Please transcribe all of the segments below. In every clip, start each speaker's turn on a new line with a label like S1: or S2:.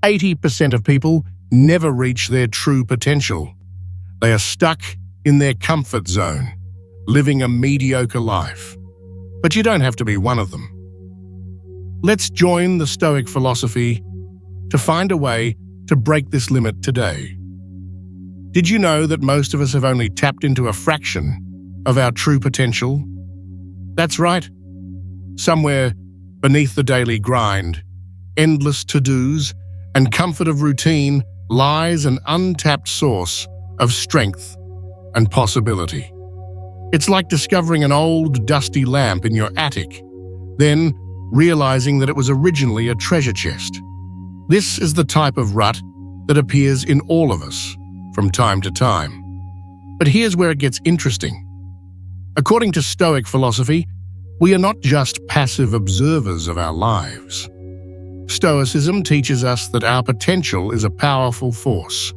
S1: 80% of people never reach their true potential. They are stuck in their comfort zone, living a mediocre life. But you don't have to be one of them. Let's join the Stoic philosophy to find a way to break this limit today. Did you know that most of us have only tapped into a fraction of our true potential? That's right. Somewhere beneath the daily grind, endless to-dos, and comfort of routine lies an untapped source of strength and possibility. It's like discovering an old, dusty lamp in your attic, then realizing that it was originally a treasure chest. This is the type of rut that appears in all of us from time to time. But here's where it gets interesting. According to Stoic philosophy, we are not just passive observers of our lives. Stoicism teaches us that our potential is a powerful force,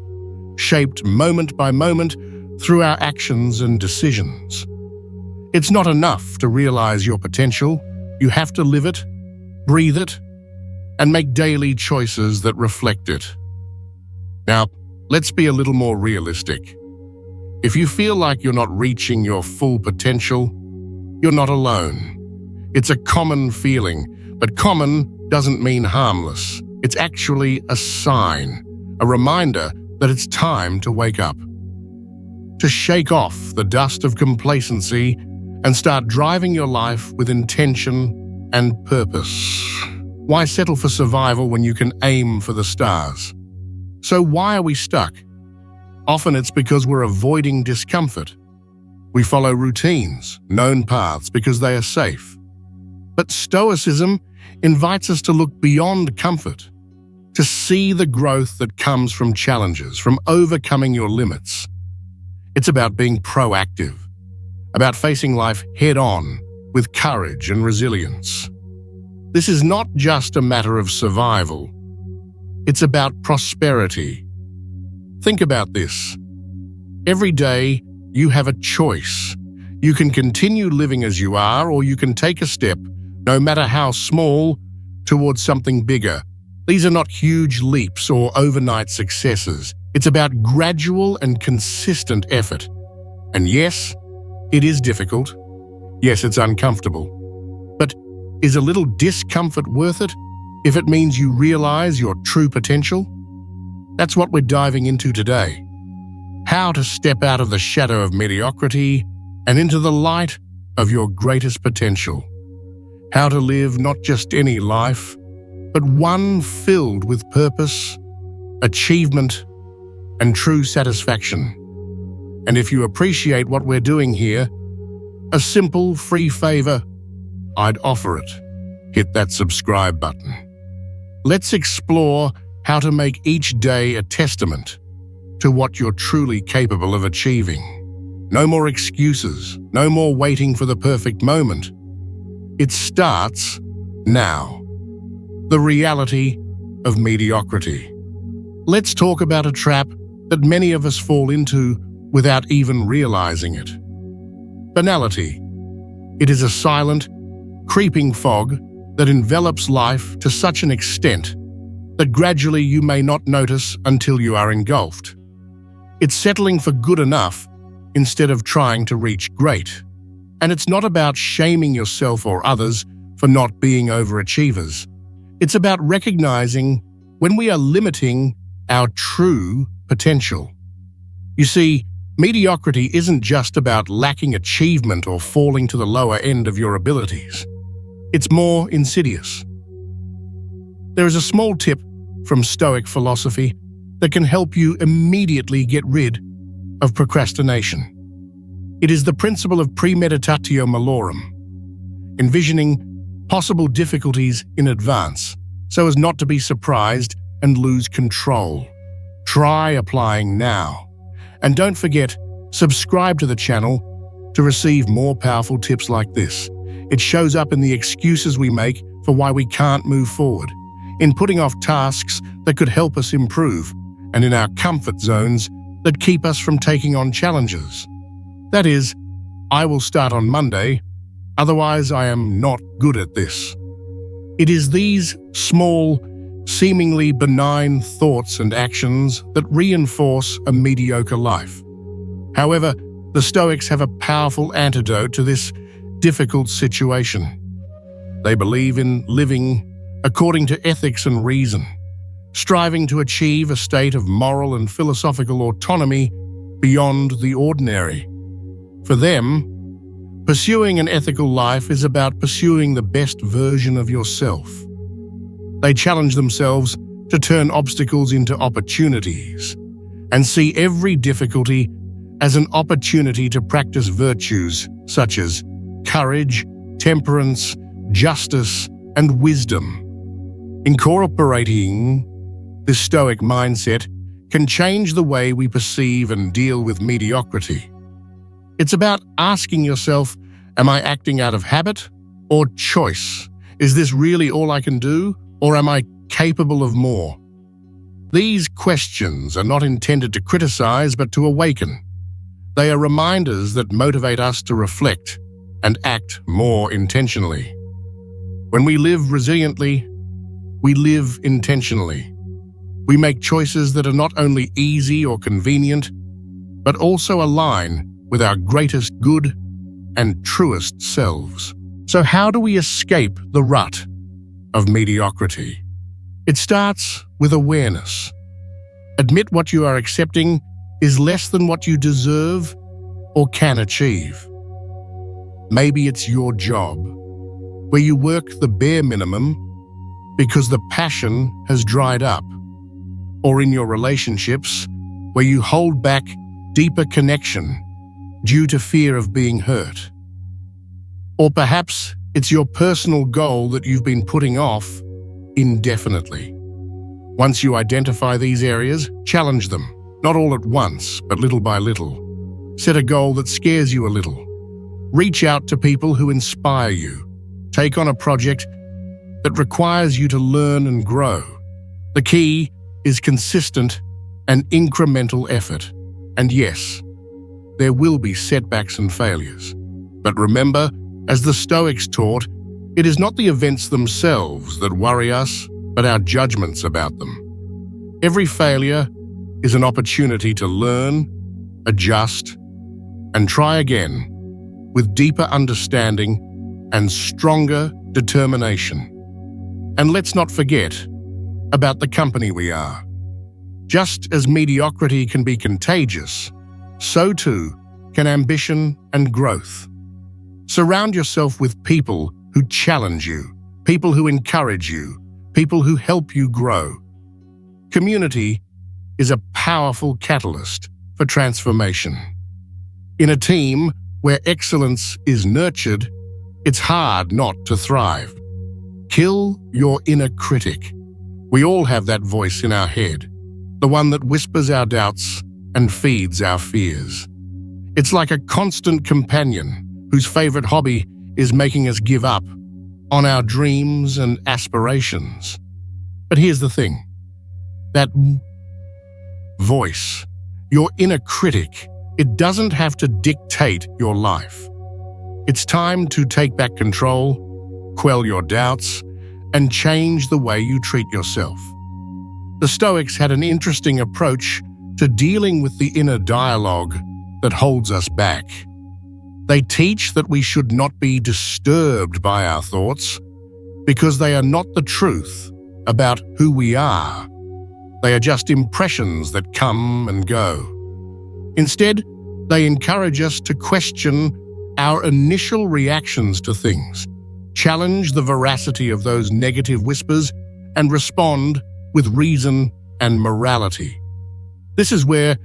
S1: shaped moment by moment through our actions and decisions. It's not enough to realize your potential. You have to live it, breathe it, and make daily choices that reflect it. Now, let's be a little more realistic. If you feel like you're not reaching your full potential, you're not alone. It's a common feeling, but common doesn't mean harmless. It's actually a sign, a reminder that it's time to wake up, to shake off the dust of complacency and start driving your life with intention and purpose. Why settle for survival when you can aim for the stars? So why are we stuck? Often it's because we're avoiding discomfort. We follow routines, known paths, because they are safe. But Stoicism invites us to look beyond comfort, to see the growth that comes from challenges, from overcoming your limits. It's about being proactive, about facing life head-on with courage and resilience. This is not just a matter of survival. It's about prosperity. Think about this. Every day, you have a choice. You can continue living as you are, or you can take a step, no matter how small, towards something bigger. These are not huge leaps or overnight successes. It's about gradual and consistent effort. And yes, it is difficult. Yes, it's uncomfortable. But is a little discomfort worth it if it means you realize your true potential? That's what we're diving into today. How to step out of the shadow of mediocrity and into the light of your greatest potential. How to live not just any life, but one filled with purpose, achievement, and true satisfaction. And if you appreciate what we're doing here, a simple free favor, I'd offer it. Hit that subscribe button. Let's explore how to make each day a testament to what you're truly capable of achieving. No more excuses, no more waiting for the perfect moment. It starts now. The reality of mediocrity. Let's talk about a trap that many of us fall into without even realizing it. Banality. It is a silent, creeping fog that envelops life to such an extent that gradually you may not notice until you are engulfed. It's settling for good enough instead of trying to reach great. And it's not about shaming yourself or others for not being overachievers. It's about recognizing when we are limiting our true potential. You see, mediocrity isn't just about lacking achievement or falling to the lower end of your abilities. It's more insidious. There is a small tip from Stoic philosophy that can help you immediately get rid of procrastination. It is the principle of premeditatio malorum, envisioning possible difficulties in advance so as not to be surprised and lose control. Try applying now. And don't forget, subscribe to the channel to receive more powerful tips like this. It shows up in the excuses we make for why we can't move forward, in putting off tasks that could help us improve, and in our comfort zones that keep us from taking on challenges. That is, I will start on Monday, otherwise I am not good at this. It is these small, seemingly benign thoughts and actions that reinforce a mediocre life. However, the Stoics have a powerful antidote to this difficult situation. They believe in living according to ethics and reason, striving to achieve a state of moral and philosophical autonomy beyond the ordinary. For them, pursuing an ethical life is about pursuing the best version of yourself. They challenge themselves to turn obstacles into opportunities and see every difficulty as an opportunity to practice virtues such as courage, temperance, justice, and wisdom. Incorporating this Stoic mindset can change the way we perceive and deal with mediocrity. It's about asking yourself, am I acting out of habit or choice? Is this really all I can do, or am I capable of more? These questions are not intended to criticize, but to awaken. They are reminders that motivate us to reflect and act more intentionally. When we live resiliently, we live intentionally. We make choices that are not only easy or convenient, but also align with our greatest good and truest selves. So how do we escape the rut of mediocrity? It starts with awareness. Admit what you are accepting is less than what you deserve or can achieve. Maybe it's your job, where you work the bare minimum because the passion has dried up, or in your relationships, where you hold back deeper connection due to fear of being hurt. Or perhaps it's your personal goal that you've been putting off indefinitely. Once you identify these areas, challenge them, not all at once, but little by little. Set a goal that scares you a little. Reach out to people who inspire you. Take on a project that requires you to learn and grow. The key is consistent and incremental effort. And yes, there will be setbacks and failures. But remember, as the Stoics taught, it is not the events themselves that worry us, but our judgments about them. Every failure is an opportunity to learn, adjust, and try again with deeper understanding and stronger determination. And let's not forget about the company we are. Just as mediocrity can be contagious, so too can ambition and growth. Surround yourself with people who challenge you, people who encourage you, people who help you grow. Community is a powerful catalyst for transformation. In a team where excellence is nurtured, it's hard not to thrive. Kill your inner critic. We all have that voice in our head, the one that whispers our doubts and feeds our fears. It's like a constant companion whose favorite hobby is making us give up on our dreams and aspirations. But here's the thing. That voice, your inner critic, it doesn't have to dictate your life. It's time to take back control, quell your doubts, and change the way you treat yourself. The Stoics had an interesting approach to dealing with the inner dialogue that holds us back. They teach that we should not be disturbed by our thoughts because they are not the truth about who we are. They are just impressions that come and go. Instead, they encourage us to question our initial reactions to things, challenge the veracity of those negative whispers, and respond with reason and morality. This is where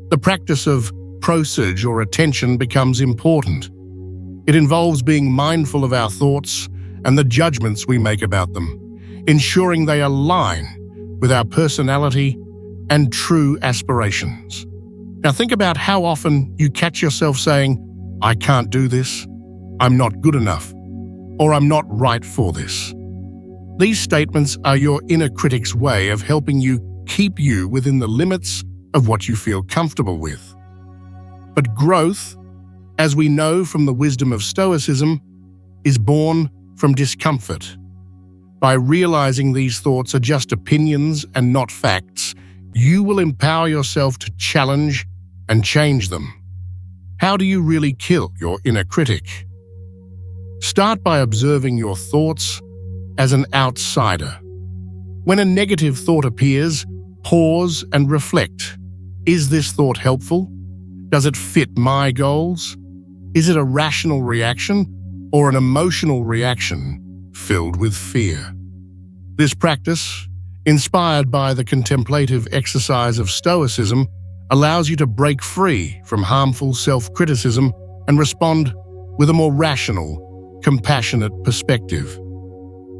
S1: the practice of prosage or attention becomes important. It involves being mindful of our thoughts and the judgments we make about them, ensuring they align with our personality and true aspirations. Now think about how often you catch yourself saying, "I can't do this," "I'm not good enough," or "I'm not right for this." These statements are your inner critic's way of helping you keep you within the limits of what you feel comfortable with. But growth, as we know from the wisdom of Stoicism, is born from discomfort. By realizing these thoughts are just opinions and not facts, you will empower yourself to challenge and change them. How do you really kill your inner critic? Start by observing your thoughts as an outsider. When a negative thought appears, pause and reflect. Is this thought helpful? Does it fit my goals? Is it a rational reaction or an emotional reaction filled with fear? This practice, inspired by the contemplative exercise of Stoicism, allows you to break free from harmful self-criticism and respond with a more rational, compassionate perspective.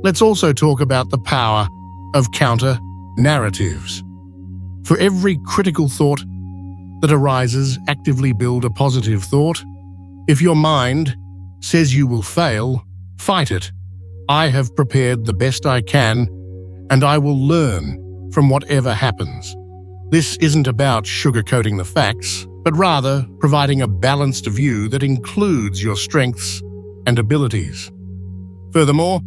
S1: Let's also talk about the power of counter-narratives. For every critical thought that arises, actively build a positive thought. If your mind says you will fail, fight it. I have prepared the best I can, and I will learn from whatever happens. This isn't about sugarcoating the facts, but rather providing a balanced view that includes your strengths and abilities. Furthermore,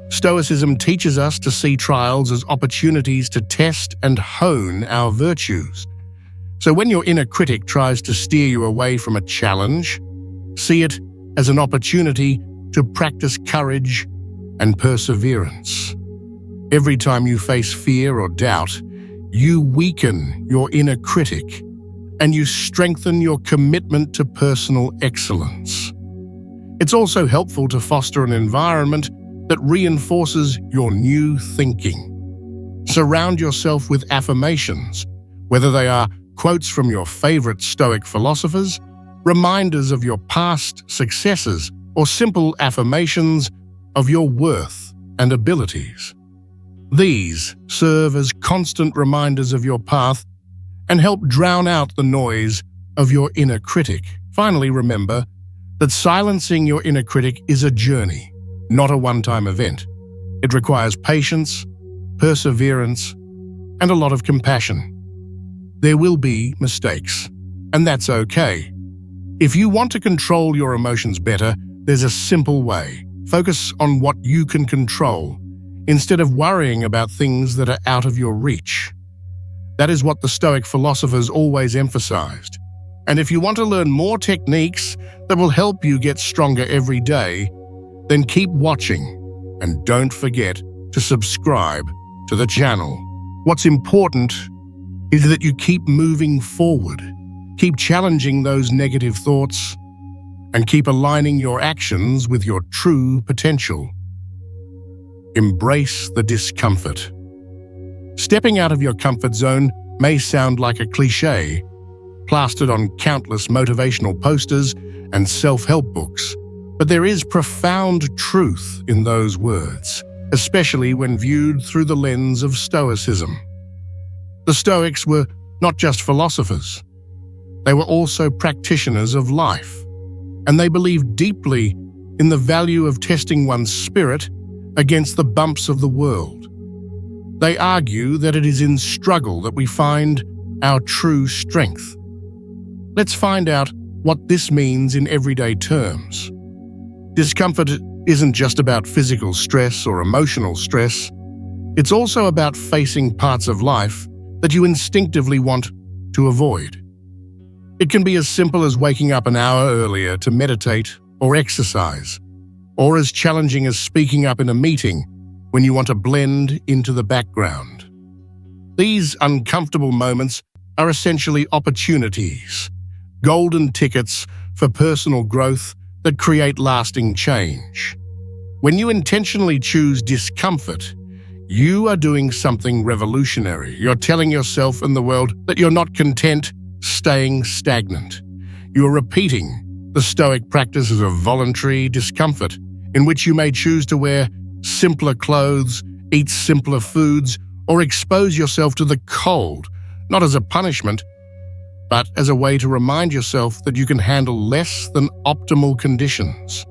S1: Stoicism teaches us to see trials as opportunities to test and hone our virtues. So when your inner critic tries to steer you away from a challenge, see it as an opportunity to practice courage and perseverance. Every time you face fear or doubt, you weaken your inner critic and you strengthen your commitment to personal excellence. It's also helpful to foster an environment that reinforces your new thinking. Surround yourself with affirmations, whether they are quotes from your favorite Stoic philosophers, reminders of your past successes, or simple affirmations of your worth and abilities. These serve as constant reminders of your path and help drown out the noise of your inner critic. Finally, remember that silencing your inner critic is a journey, not a one-time event. It requires patience, perseverance, and a lot of compassion. There will be mistakes, and that's okay. If you want to control your emotions better, there's a simple way. Focus on what you can control, instead of worrying about things that are out of your reach. That is what the Stoic philosophers always emphasized. And if you want to learn more techniques that will help you get stronger every day, then keep watching and don't forget to subscribe to the channel. What's important is that you keep moving forward, keep challenging those negative thoughts, and keep aligning your actions with your true potential. Embrace the discomfort. Stepping out of your comfort zone may sound like a cliché, plastered on countless motivational posters and self-help books, but there is profound truth in those words, especially when viewed through the lens of Stoicism. The Stoics were not just philosophers. They were also practitioners of life, and they believed deeply in the value of testing one's spirit against the bumps of the world. They argue that it is in struggle that we find our true strength. Let's find out what this means in everyday terms. Discomfort isn't just about physical stress or emotional stress. It's also about facing parts of life that you instinctively want to avoid. It can be as simple as waking up an hour earlier to meditate or exercise, or as challenging as speaking up in a meeting when you want to blend into the background. These uncomfortable moments are essentially opportunities, golden tickets for personal growth that create lasting change. When you intentionally choose discomfort, you are doing something revolutionary. You're telling yourself and the world that you're not content staying stagnant. You are repeating the Stoic practices of voluntary discomfort, in which you may choose to wear simpler clothes, eat simpler foods, or expose yourself to the cold, not as a punishment, but as a way to remind yourself that you can handle less than optimal conditions.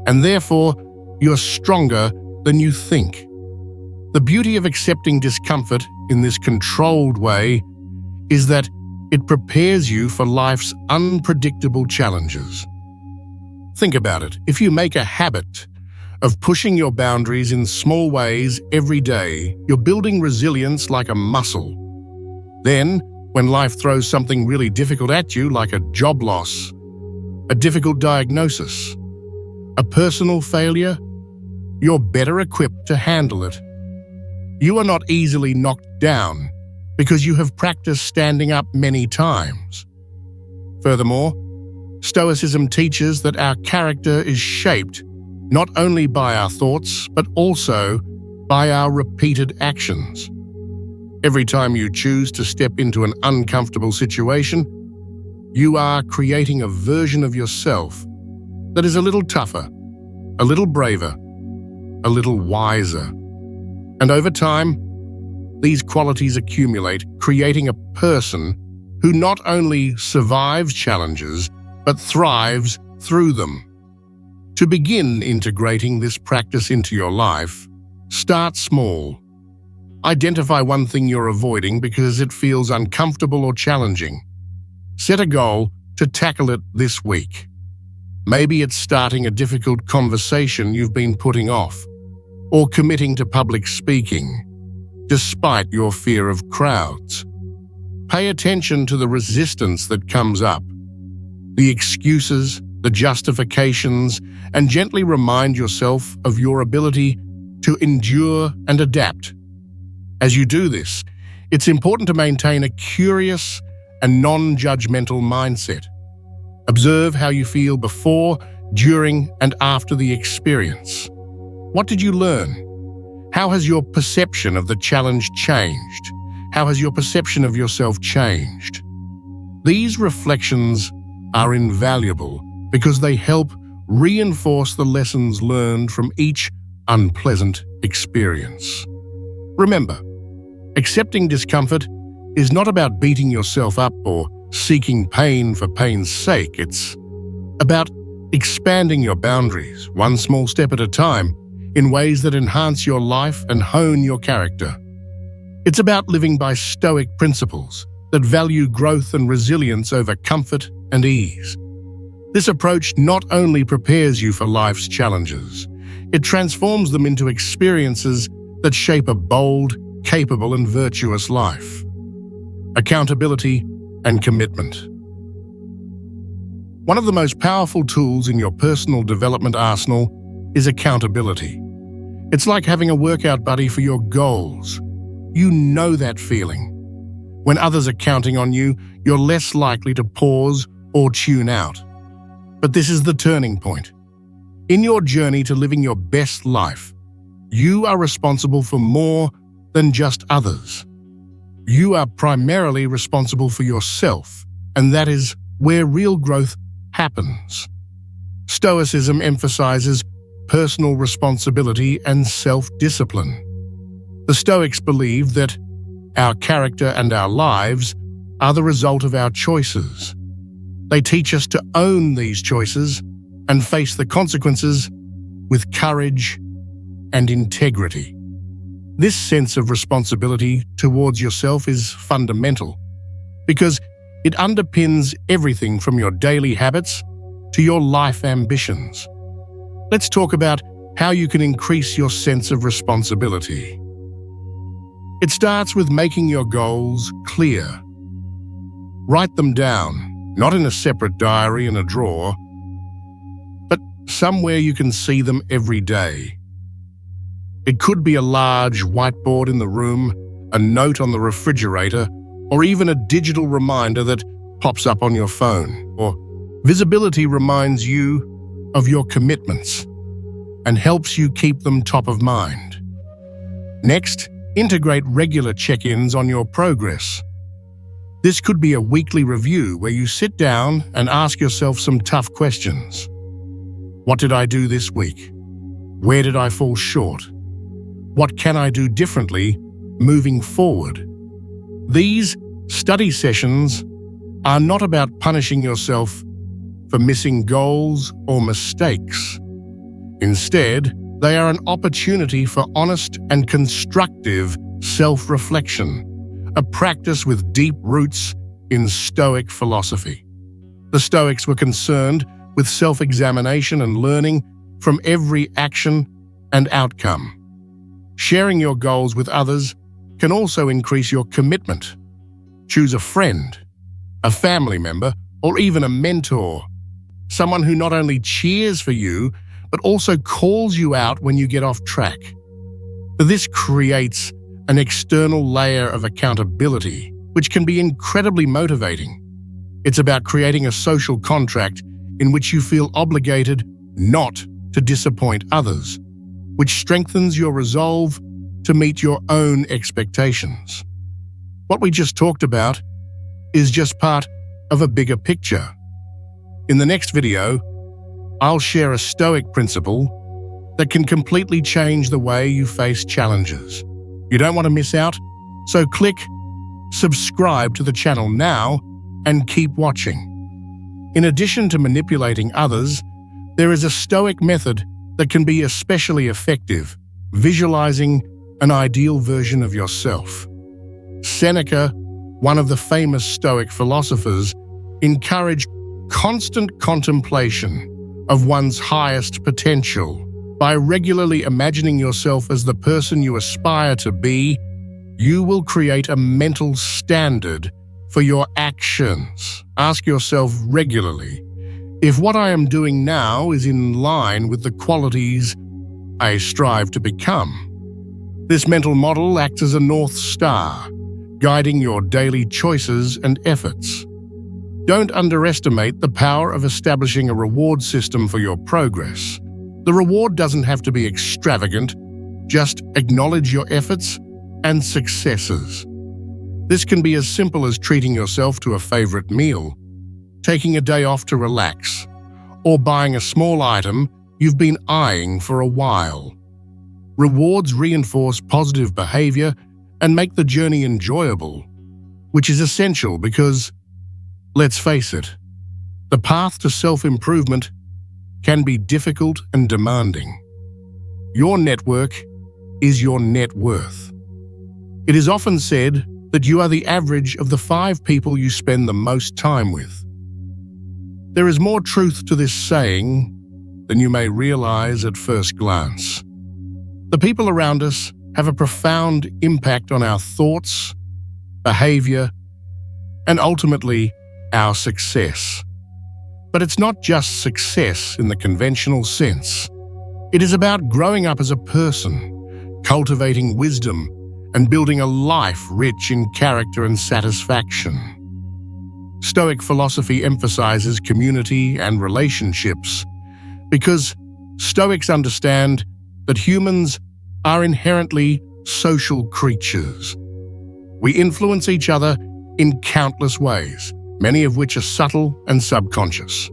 S1: And therefore, you're stronger than you think. The beauty of accepting discomfort in this controlled way is that it prepares you for life's unpredictable challenges. Think about it. If you make a habit of pushing your boundaries in small ways every day, you're building resilience like a muscle. Then, when life throws something really difficult at you, like a job loss, a difficult diagnosis, a personal failure, you're better equipped to handle it. You are not easily knocked down because you have practiced standing up many times. Furthermore, Stoicism teaches that our character is shaped not only by our thoughts, but also by our repeated actions. Every time you choose to step into an uncomfortable situation, you are creating a version of yourself that is a little tougher, a little braver, a little wiser. And over time, these qualities accumulate, creating a person who not only survives challenges, but thrives through them. To begin integrating this practice into your life, start small. Identify one thing you're avoiding because it feels uncomfortable or challenging. Set a goal to tackle it this week. Maybe it's starting a difficult conversation you've been putting off, or committing to public speaking, despite your fear of crowds. Pay attention to the resistance that comes up, the excuses, the justifications, and gently remind yourself of your ability to endure and adapt. As you do this, it's important to maintain a curious and non-judgmental mindset. Observe how you feel before, during, and after the experience. What did you learn? How has your perception of the challenge changed? How has your perception of yourself changed? These reflections are invaluable because they help reinforce the lessons learned from each unpleasant experience. Remember, accepting discomfort is not about beating yourself up or seeking pain for pain's sake. It's about expanding your boundaries, one small step at a time, in ways that enhance your life and hone your character. It's about living by Stoic principles that value growth and resilience over comfort and ease. This approach not only prepares you for life's challenges, it transforms them into experiences that shape a bold, capable, and virtuous life. Accountability and commitment. One of the most powerful tools in your personal development arsenal is accountability. It's like having a workout buddy for your goals. You know that feeling. When others are counting on you, you're less likely to pause or tune out. But this is the turning point. In your journey to living your best life, you are responsible for more than just others. You are primarily responsible for yourself, and that is where real growth happens. Stoicism emphasizes personal responsibility and self-discipline. The Stoics believe that our character and our lives are the result of our choices. They teach us to own these choices and face the consequences with courage and integrity. This sense of responsibility towards yourself is fundamental because it underpins everything from your daily habits to your life ambitions. Let's talk about how you can increase your sense of responsibility. It starts with making your goals clear. Write them down, not in a separate diary in a drawer, but somewhere you can see them every day. It could be a large whiteboard in the room, a note on the refrigerator, or even a digital reminder that pops up on your phone. Or visibility reminds you of your commitments and helps you keep them top of mind. Next, integrate regular check-ins on your progress. This could be a weekly review where you sit down and ask yourself some tough questions. What did I do this week? Where did I fall short? What can I do differently moving forward? These study sessions are not about punishing yourself for missing goals or mistakes. Instead, they are an opportunity for honest and constructive self-reflection, a practice with deep roots in Stoic philosophy. The Stoics were concerned with self-examination and learning from every action and outcome. Sharing your goals with others can also increase your commitment. Choose a friend, a family member, or even a mentor, someone who not only cheers for you, but also calls you out when you get off track. This creates an external layer of accountability, which can be incredibly motivating. It's about creating a social contract in which you feel obligated not to disappoint others, which strengthens your resolve to meet your own expectations. What we just talked about is just part of a bigger picture. In the next video, I'll share a Stoic principle that can completely change the way you face challenges. You don't want to miss out, so click subscribe to the channel now and keep watching. In addition to manipulating others, there is a Stoic method that can be especially effective, visualizing an ideal version of yourself. Seneca, one of the famous Stoic philosophers, encouraged constant contemplation of one's highest potential. By regularly imagining yourself as the person you aspire to be, you will create a mental standard for your actions. Ask yourself regularly, if what I am doing now is in line with the qualities I strive to become. This mental model acts as a North Star, guiding your daily choices and efforts. Don't underestimate the power of establishing a reward system for your progress. The reward doesn't have to be extravagant, just acknowledge your efforts and successes. This can be as simple as treating yourself to a favorite meal, taking a day off to relax, or buying a small item you've been eyeing for a while. Rewards reinforce positive behavior and make the journey enjoyable, which is essential because, let's face it, the path to self-improvement can be difficult and demanding. Your network is your net worth. It is often said that you are the average of the 5 people you spend the most time with. There is more truth to this saying than you may realize at first glance. The people around us have a profound impact on our thoughts, behavior, and ultimately our success. But it's not just success in the conventional sense. It is about growing up as a person, cultivating wisdom, and building a life rich in character and satisfaction. Stoic philosophy emphasizes community and relationships because Stoics understand that humans are inherently social creatures. We influence each other in countless ways, many of which are subtle and subconscious.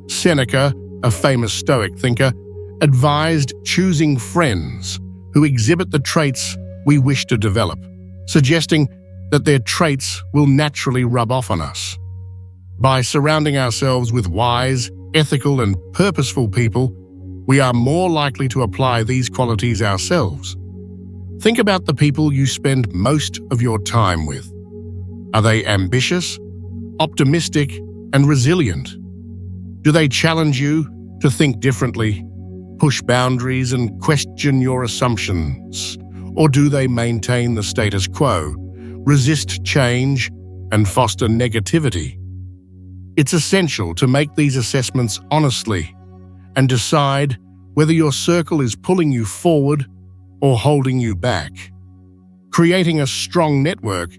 S1: Seneca, a famous Stoic thinker, advised choosing friends who exhibit the traits we wish to develop, suggesting that their traits will naturally rub off on us. By surrounding ourselves with wise, ethical, and purposeful people, we are more likely to apply these qualities ourselves. Think about the people you spend most of your time with. Are they ambitious, optimistic, and resilient? Do they challenge you to think differently, push boundaries, and question your assumptions? Or do they maintain the status quo, resist change, and foster negativity? It's essential to make these assessments honestly and decide whether your circle is pulling you forward or holding you back. Creating a strong network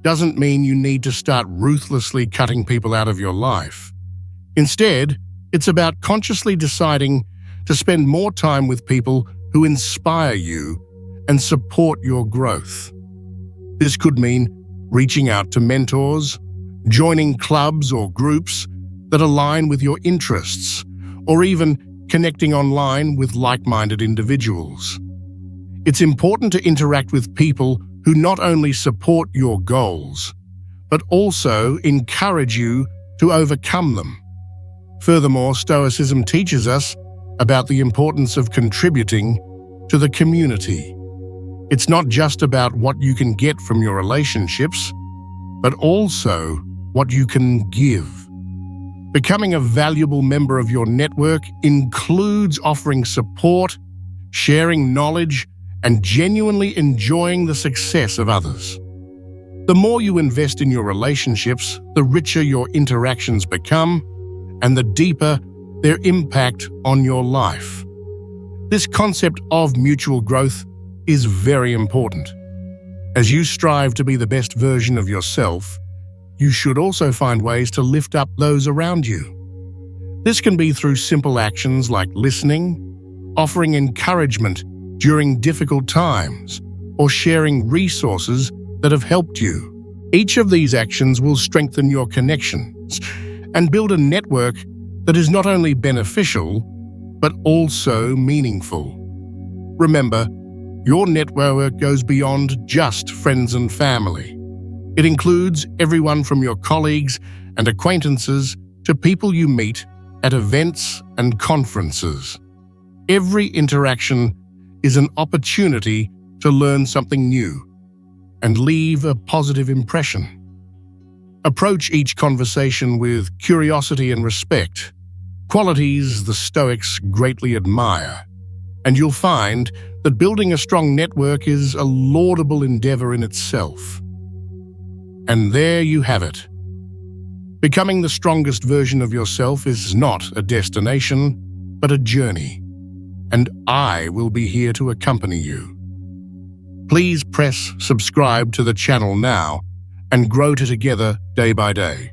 S1: doesn't mean you need to start ruthlessly cutting people out of your life. Instead, it's about consciously deciding to spend more time with people who inspire you and support your growth. This could mean reaching out to mentors, joining clubs or groups that align with your interests, or even connecting online with like-minded individuals. It's important to interact with people who not only support your goals, but also encourage you to overcome them. Furthermore, Stoicism teaches us about the importance of contributing to the community. It's not just about what you can get from your relationships, but also what you can give. Becoming a valuable member of your network includes offering support, sharing knowledge, and genuinely enjoying the success of others. The more you invest in your relationships, the richer your interactions become, and the deeper their impact on your life. This concept of mutual growth is very important. As you strive to be the best version of yourself, you should also find ways to lift up those around you. This can be through simple actions like listening, offering encouragement during difficult times, or sharing resources that have helped you. Each of these actions will strengthen your connections and build a network that is not only beneficial, but also meaningful. Remember, your network goes beyond just friends and family. It includes everyone from your colleagues and acquaintances to people you meet at events and conferences. Every interaction is an opportunity to learn something new and leave a positive impression. Approach each conversation with curiosity and respect, qualities the Stoics greatly admire, and you'll find that building a strong network is a laudable endeavor in itself. And there you have it. Becoming the strongest version of yourself is not a destination, but a journey. And I will be here to accompany you. Please press subscribe to the channel now and grow together day by day.